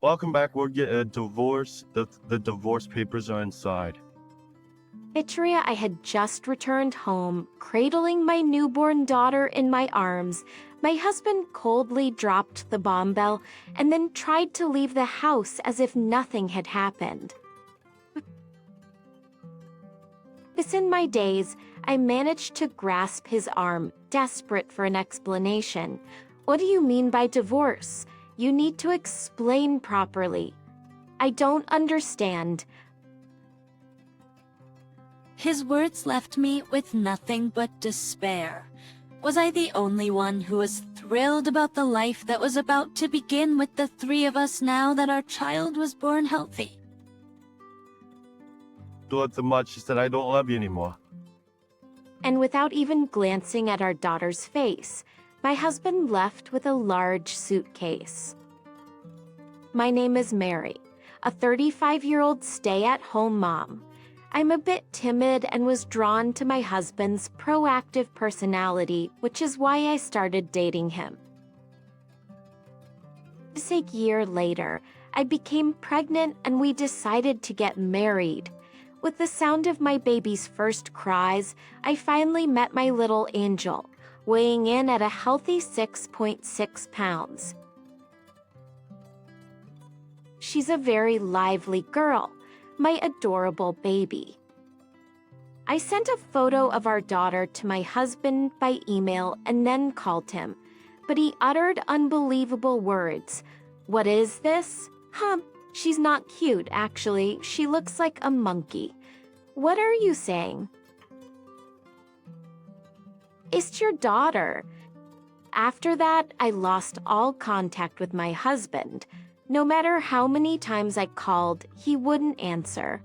Welcome back. We're getting a divorce. The divorce papers are inside. Itria, I had just returned home, cradling my newborn daughter in my arms. My husband coldly dropped the bomb bell and then tried to leave the house as if nothing had happened. Within my days, I managed to grasp his arm, desperate for an explanation. What do you mean by divorce? You need to explain properly. I don't understand. His words left me with nothing but despair. Was I the only one who was thrilled about the life that was about to begin with the three of us now that our child was born healthy? Thought too much. She said, I don't love you anymore. And without even glancing at our daughter's face, my husband left with a large suitcase. My name is Mary, a 35-year-old stay-at-home mom. I'm a bit timid and was drawn to my husband's proactive personality, which is why I started dating him. A year later, I became pregnant and we decided to get married. With the sound of my baby's first cries, I finally met my little angel, weighing in at a healthy 6.6 pounds. She's a very lively girl, my adorable baby. I sent a photo of our daughter to my husband by email and then called him, but he uttered unbelievable words. What is this? She's not cute, actually. She looks like a monkey. What are you saying? It's your daughter. After that, I lost all contact with my husband. No matter how many times I called, he wouldn't answer.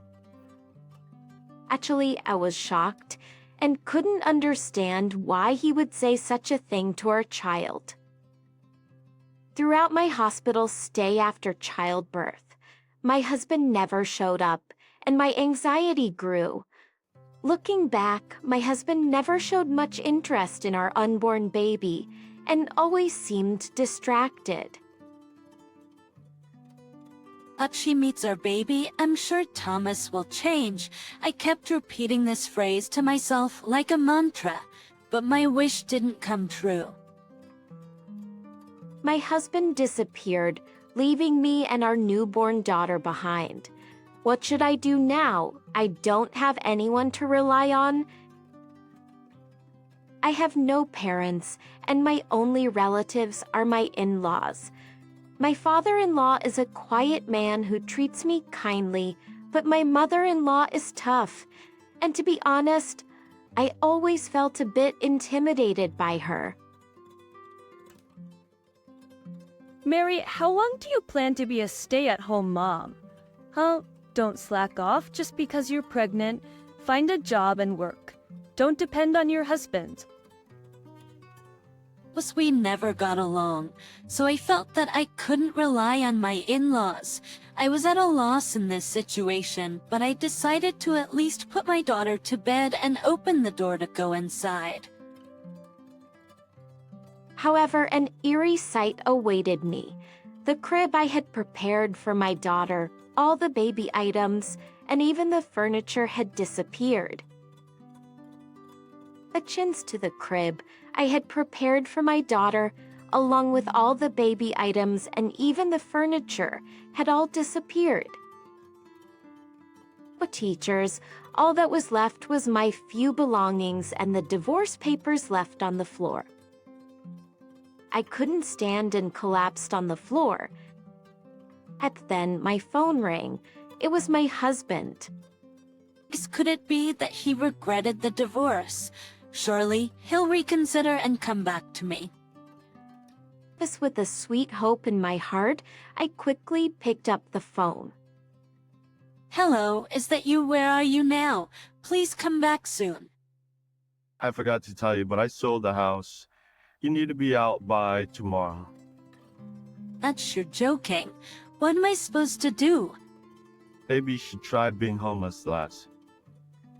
Actually, I was shocked and couldn't understand why he would say such a thing to our child. Throughout my hospital stay after childbirth, my husband never showed up, and my anxiety grew. Looking back, my husband never showed much interest in our unborn baby and always seemed distracted. Up she meets our baby, I'm sure Thomas will change. I kept repeating this phrase to myself like a mantra, but my wish didn't come true. My husband disappeared, leaving me and our newborn daughter behind. What should I do now? I don't have anyone to rely on. I have no parents, and my only relatives are my in-laws. My father-in-law is a quiet man who treats me kindly, but my mother-in-law is tough. And to be honest, I always felt a bit intimidated by her. Mary, how long do you plan to be a stay-at-home mom? Don't slack off just because you're pregnant. Find a job and work. Don't depend on your husband. We never got along, so I felt that I couldn't rely on my in-laws. I was at a loss in this situation, but I decided to at least put my daughter to bed and open the door to go inside. However, an eerie sight awaited me. The crib I had prepared for my daughter, all the baby items, and even the furniture had disappeared. A chintz to the crib I had prepared for my daughter, along with all the baby items and even the furniture, had all disappeared. But teachers, all that was left was my few belongings and the divorce papers left on the floor. I couldn't stand and collapsed on the floor. Then my phone rang. It was my husband. Could it be that he regretted the divorce? Surely he'll reconsider and come back to me. With a sweet hope in my heart, I quickly picked up the phone. Hello, is that you? Where are you now? Please come back soon. I forgot to tell you, but I sold the house. You need to be out by tomorrow. That's you're joking. What am I supposed to do? Maybe you should try being homeless, lass.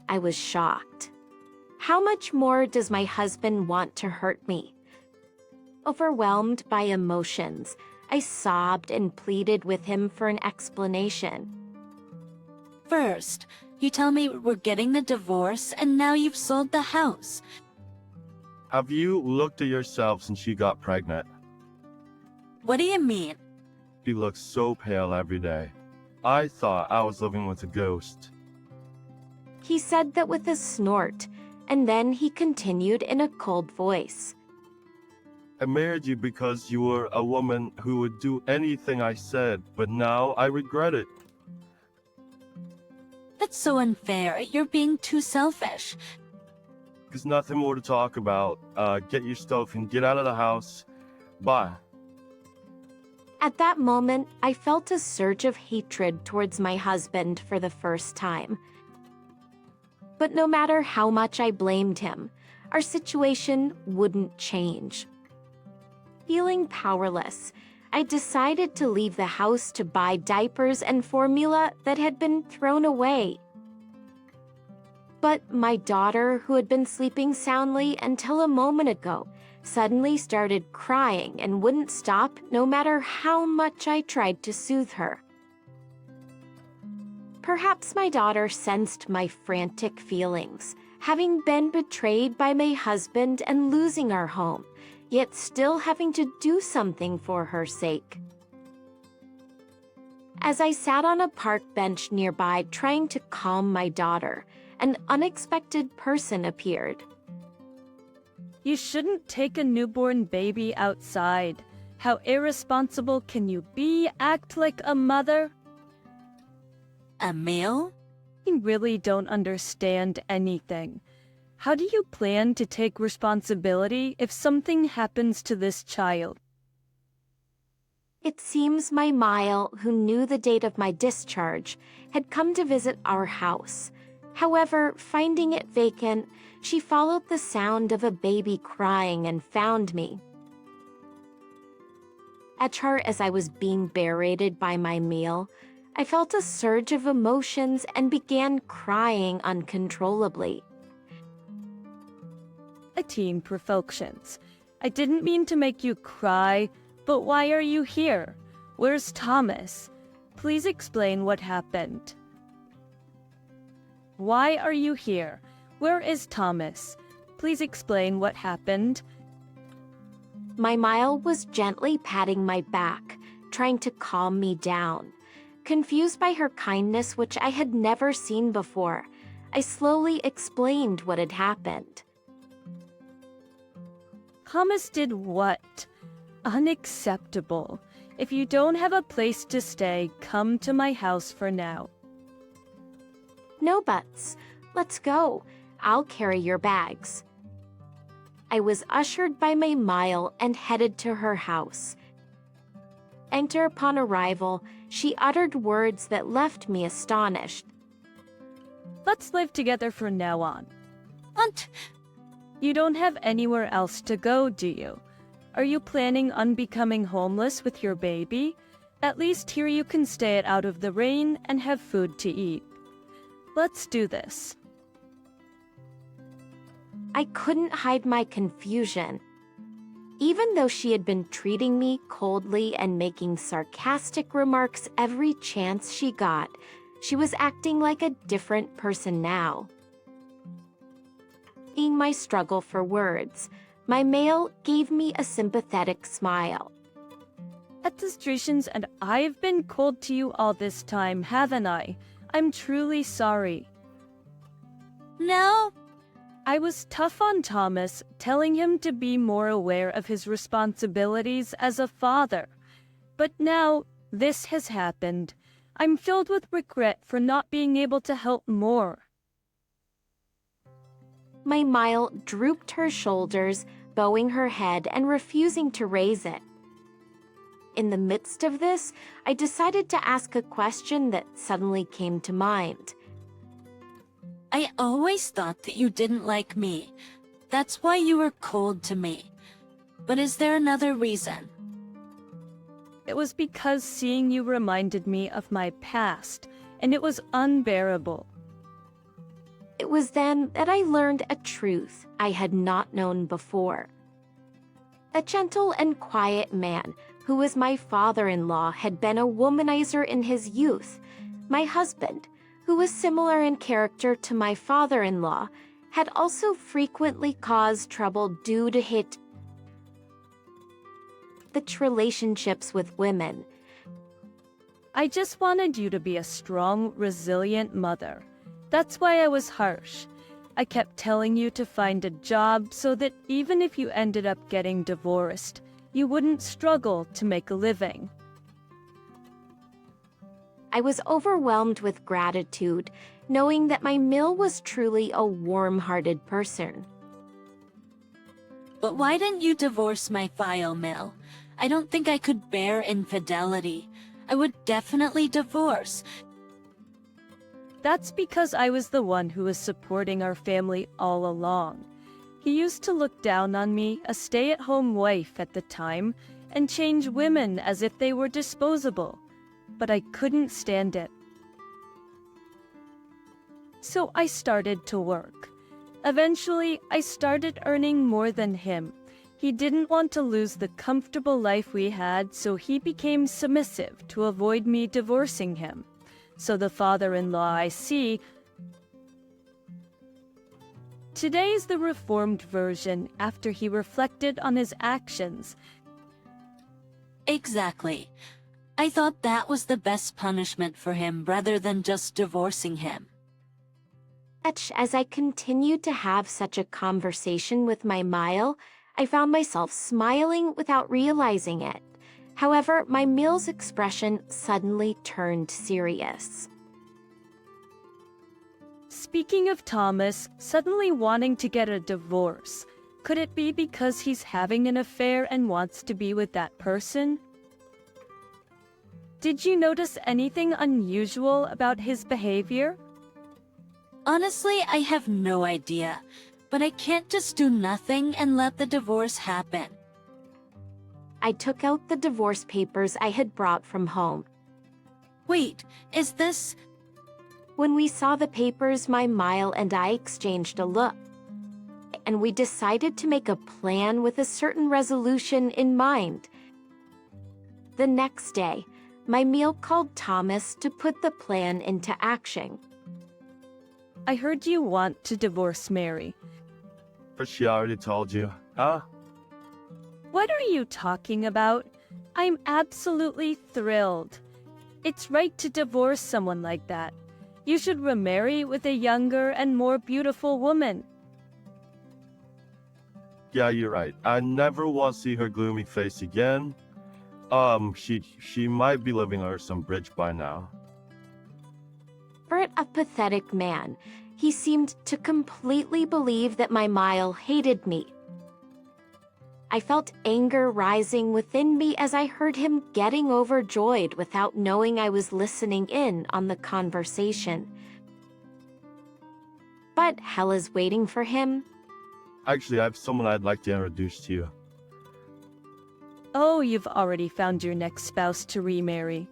I was shocked. How much more does my husband want to hurt me? Overwhelmed by emotions, I sobbed and pleaded with him for an explanation. First, you tell me we're getting a divorce and now you've sold the house. Have you looked at yourself since she got pregnant? What do you mean? She looks so pale every day. I thought I was living with a ghost. He said that with a snort, and then he continued in a cold voice. I married you because you were a woman who would do anything I said, but now I regret it. That's so unfair. You're being too selfish. There's nothing more to talk about. Get your stuff and get out of the house. Bye. At that moment, I felt a surge of hatred towards my husband for the first time. But no matter how much I blamed him, our situation wouldn't change. Feeling powerless, I decided to leave the house to buy diapers and formula that had been thrown away. But my daughter, who had been sleeping soundly until a moment ago, suddenly started crying and wouldn't stop no matter how much I tried to soothe her. Perhaps my daughter sensed my frantic feelings, having been betrayed by my husband and losing our home, yet still having to do something for her sake. As I sat on a park bench nearby trying to calm my daughter, an unexpected person appeared. You shouldn't take a newborn baby outside. How irresponsible can you be? Act like a mother? A male? You really don't understand anything. How do you plan to take responsibility if something happens to this child? It seems my Mile, who knew the date of my discharge, had come to visit our house. However, finding it vacant, she followed the sound of a baby crying and found me. At her as I was being berated by my meal, I felt a surge of emotions and began crying uncontrollably. Teen Profoctions. I didn't mean to make you cry, but why are you here? Where's Thomas? Please explain what happened. Why are you here? Where is Thomas? Please explain what happened. My Mile was gently patting my back, trying to calm me down. Confused by her kindness, which I had never seen before, I slowly explained what had happened. Thomas did what? Unacceptable. If you don't have a place to stay, come to my house for now. No buts. Let's go. I'll carry your bags. I was ushered by my Mile and headed to her house. Enter upon arrival, she uttered words that left me astonished. Let's live together from now on. Aunt, You don't have anywhere else to go, do you? Are you planning on becoming homeless with your baby? At least here you can stay it out of the rain and have food to eat. Let's do this. I couldn't hide my confusion. Even though she had been treating me coldly and making sarcastic remarks every chance she got, she was acting like a different person now. Seeing my struggle for words, my male gave me a sympathetic smile. Administrations, and I've been cold to you all this time, haven't I? I'm truly sorry. no. I was tough on Thomas, telling him to be more aware of his responsibilities as a father. But now, this has happened. I'm filled with regret for not being able to help more. My Mile drooped her shoulders, bowing her head and refusing to raise it. In the midst of this, I decided to ask a question that suddenly came to mind. I always thought that you didn't like me. That's why you were cold to me. But is there another reason? It was because seeing you reminded me of my past, and it was unbearable. It was then that I learned a truth I had not known before. A gentle and quiet man who was my father-in-law, had been a womanizer in his youth. My husband, who was similar in character to my father-in-law, had also frequently caused trouble due to his relationships with women. I just wanted you to be a strong, resilient mother. That's why I was harsh. I kept telling you to find a job so that even if you ended up getting divorced, you wouldn't struggle to make a living. I was overwhelmed with gratitude, knowing that my Mill was truly a warm-hearted person. But why didn't you divorce my file, Mill? I don't think I could bear infidelity. I would definitely divorce. That's because I was the one who was supporting our family all along. He used to look down on me, a stay-at-home wife at the time, and change women as if they were disposable. But I couldn't stand it. So I started to work. Eventually, I started earning more than him. He didn't want to lose the comfortable life we had, so he became submissive to avoid me divorcing him. So the father-in-law I see today is the reformed version after he reflected on his actions. Exactly. I thought that was the best punishment for him rather than just divorcing him. As I continued to have such a conversation with my Mile, I found myself smiling without realizing it. However, my Mill's expression suddenly turned serious. Speaking of Thomas suddenly wanting to get a divorce, could it be because he's having an affair and wants to be with that person? Did you notice anything unusual about his behavior? Honestly, I have no idea. But I can't just do nothing and let the divorce happen. I took out the divorce papers I had brought from home. Wait, is this... When we saw the papers, my Mile and I exchanged a look, and we decided to make a plan with a certain resolution in mind. The next day, my Meal called Thomas to put the plan into action. I heard you want to divorce Mary. But she already told you, huh? What are you talking about? I'm absolutely thrilled. It's right to divorce someone like that. You should remarry with a younger and more beautiful woman. Yeah, you're right. I never want to see her gloomy face again. She might be living under some bridge by now. Bert, a pathetic man, he seemed to completely believe that my Mile hated me. I felt anger rising within me as I heard him getting overjoyed without knowing I was listening in on the conversation. But hell is waiting for him. Actually, I have someone I'd like to introduce to you. Oh, you've already found your next spouse to remarry.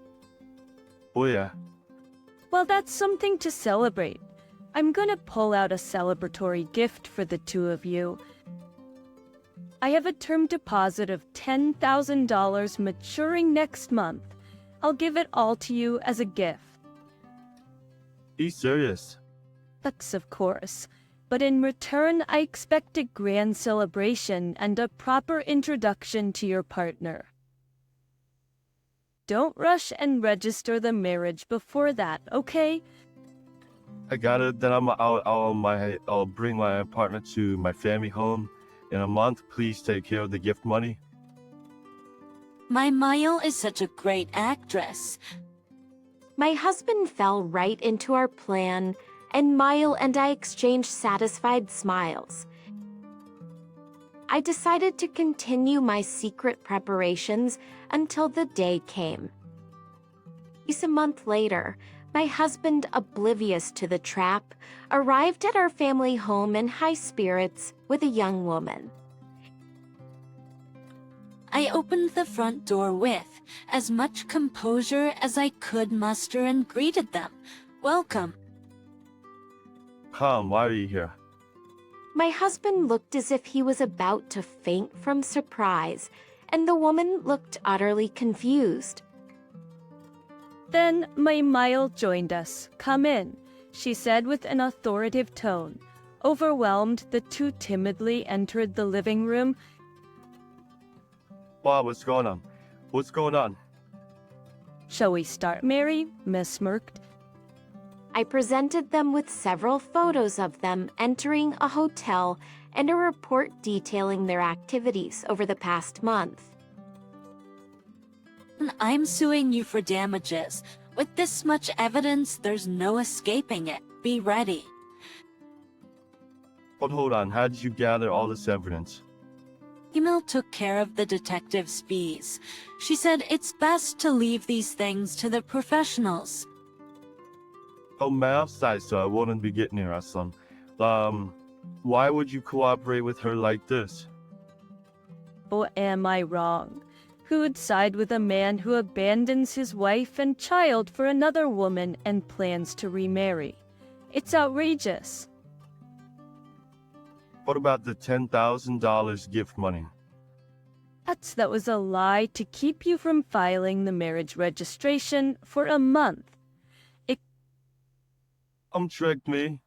Oh yeah. Well, that's something to celebrate. I'm gonna pull out a celebratory gift for the two of you. I have a term deposit of $10,000 maturing next month. I'll give it all to you as a gift. Be serious. Bucks, of course. But in return, I expect a grand celebration and a proper introduction to your partner. Don't rush and register the marriage before that, okay? I got it. Then I'll bring my partner to my family home in a month. Please take care of the gift money. My Mile is such a great actress. My husband fell right into our plan, and Mile and I exchanged satisfied smiles. I decided to continue my secret preparations until the day came. A month later, my husband, oblivious to the trap, arrived at our family home in high spirits with a young woman. I opened the front door with as much composure as I could muster and greeted them. Welcome. Come, why are you here? My husband looked as if he was about to faint from surprise, and the woman looked utterly confused. Then my Mile joined us. Come in, she said with an authoritative tone. Overwhelmed, the two timidly entered the living room. Wow, what's going on? What's going on? Shall we start, Mary? Miss smirked. I presented them with several photos of them entering a hotel and a report detailing their activities over the past month. I'm suing you for damages. With this much evidence, there's no escaping it. Be ready. But hold on, how did you gather all this evidence? Emil took care of the detective's fees. She said it's best to leave these things to the professionals. Oh, math side, so I wouldn't be getting here, son. Why would you cooperate with her like this? Or am I wrong? Who would side with a man who abandons his wife and child for another woman and plans to remarry? It's outrageous. What about the $10,000 gift money? That was a lie to keep you from filing the marriage registration for a month. Tricked me.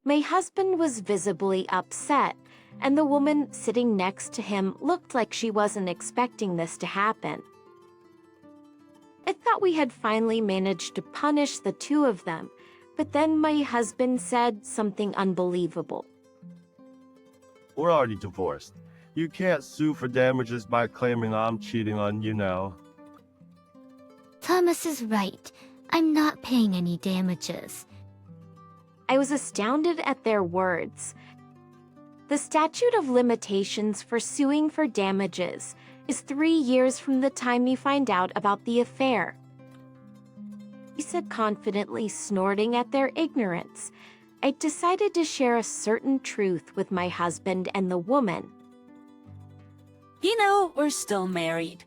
My husband was visibly upset, and the woman sitting next to him looked like she wasn't expecting this to happen. I thought we had finally managed to punish the two of them, but then my husband said something unbelievable. We're already divorced. You can't sue for damages by claiming I'm cheating on you now. Thomas is right. I'm not paying any damages. I was astounded at their words. The statute of limitations for suing for damages is 3 years from the time you find out about the affair. He said confidently, snorting at their ignorance. I decided to share a certain truth with my husband and the woman. You know, we're still married.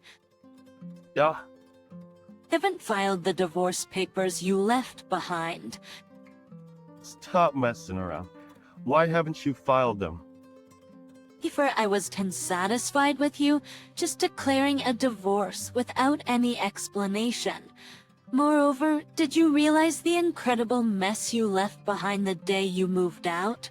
Yeah? Haven't filed the divorce papers you left behind. Stop messing around. Why haven't you filed them? Before I was unsatisfied with you, just declaring a divorce without any explanation. Moreover, did you realize the incredible mess you left behind the day you moved out?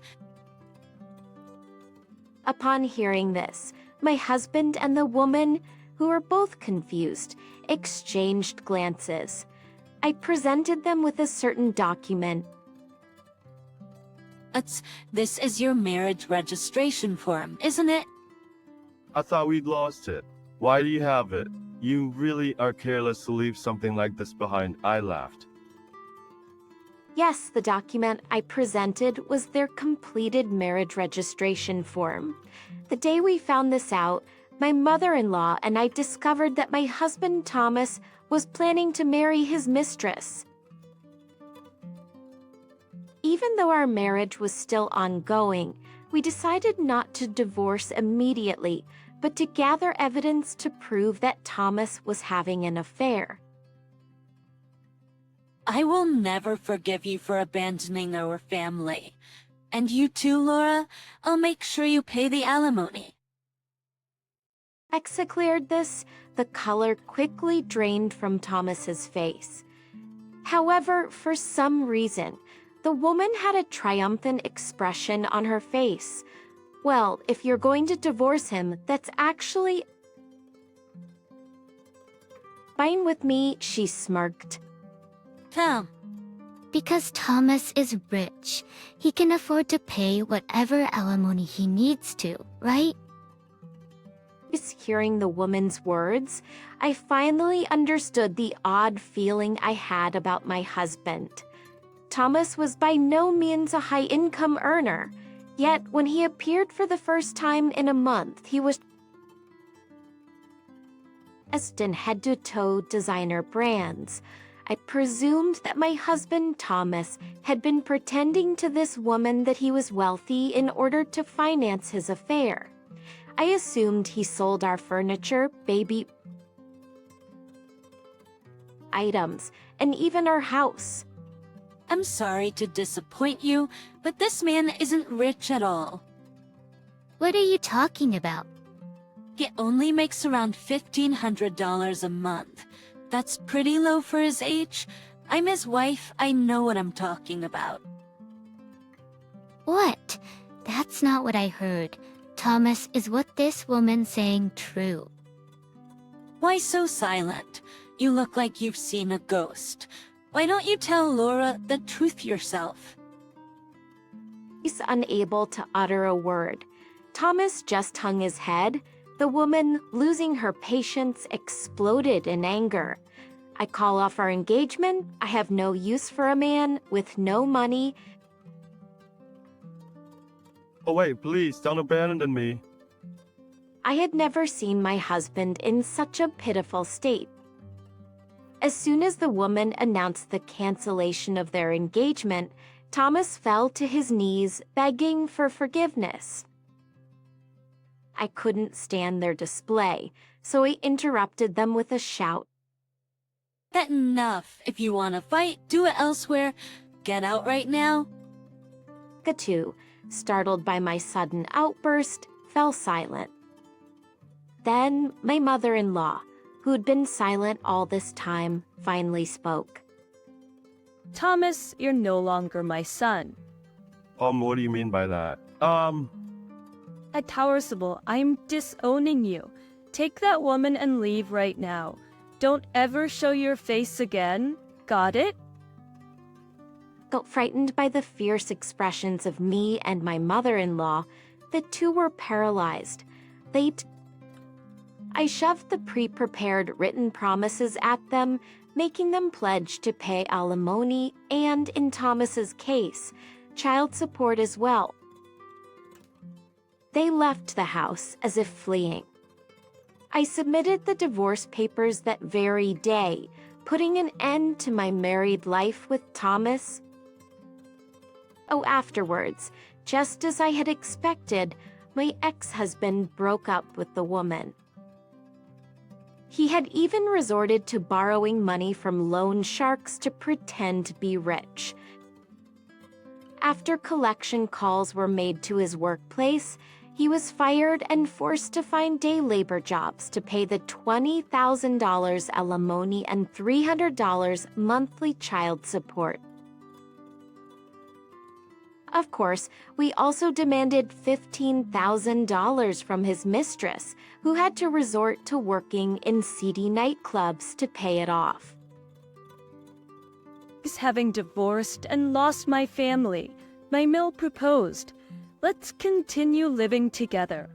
Upon hearing this, my husband and the woman, who were both confused, exchanged glances. I presented them with a certain document. This is your marriage registration form, isn't it? I thought we'd lost it. Why do you have it? You really are careless to leave something like this behind. I laughed. Yes, the document I presented was their completed marriage registration form. The day we found this out, my mother-in-law and I discovered that my husband Thomas was planning to marry his mistress. Even though our marriage was still ongoing, we decided not to divorce immediately, but to gather evidence to prove that Thomas was having an affair. I will never forgive you for abandoning our family. And you too, Laura. I'll make sure you pay the alimony. Alexa cleared this, the color quickly drained from Thomas's face. However, for some reason, the woman had a triumphant expression on her face. Well, if you're going to divorce him, that's actually fine with me, she smirked. Tom. Because Thomas is rich, he can afford to pay whatever alimony he needs to, right? Just hearing the woman's words, I finally understood the odd feeling I had about my husband. Thomas was by no means a high-income earner, yet when he appeared for the first time in a month, he was dressed in head-to-toe designer brands. I presumed that my husband Thomas had been pretending to this woman that he was wealthy in order to finance his affair. I assumed he sold our furniture, baby items, and even our house. I'm sorry to disappoint you, but this man isn't rich at all. What are you talking about? it only makes around $1,500 a month. That's pretty low for his age. I'm his wife, I know what I'm talking about. What? That's not what I heard. Thomas, is what this woman's saying true? Why so silent? You look like you've seen a ghost. Why don't you tell Laura the truth yourself? He's unable to utter a word. Thomas just hung his head. The woman, losing her patience, exploded in anger. I call off our engagement. I have no use for a man with no money. Oh wait, please don't abandon me. I had never seen my husband in such a pitiful state. As soon as the woman announced the cancellation of their engagement, Thomas fell to his knees, begging for forgiveness. I couldn't stand their display, so I interrupted them with a shout. That's enough. If you want to fight, do it elsewhere. Get out right now. Katu, startled by my sudden outburst, fell silent. Then my mother-in-law, who'd been silent all this time, finally spoke. Thomas, you're no longer my son. What do you mean by that? At Tower Sybil, I'm disowning you. Take that woman and leave right now. Don't ever show your face again. Got it? Felt frightened by the fierce expressions of me and my mother-in-law. The two were paralyzed. I shoved the pre-prepared written promises at them, making them pledge to pay alimony and, in Thomas's case, child support as well. They left the house as if fleeing. I submitted the divorce papers that very day, putting an end to my married life with Thomas. Oh, afterwards, just as I had expected, my ex-husband broke up with the woman. He had even resorted to borrowing money from loan sharks to pretend to be rich. After collection calls were made to his workplace, he was fired and forced to find day labor jobs to pay the $20,000 alimony and $300 monthly child support. Of course, we also demanded $15,000 from his mistress, who had to resort to working in seedy nightclubs to pay it off. Having divorced and lost my family, my mill proposed. Let's continue living together.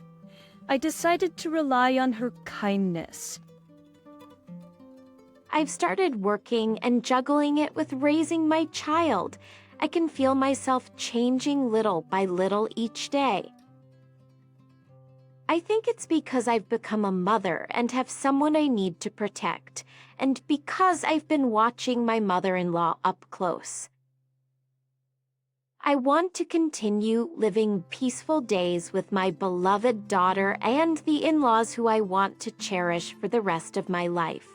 I decided to rely on her kindness. I've started working and juggling it with raising my child. I can feel myself changing little by little each day. I think it's because I've become a mother and have someone I need to protect, and because I've been watching my mother-in-law up close. I want to continue living peaceful days with my beloved daughter and the in-laws who I want to cherish for the rest of my life.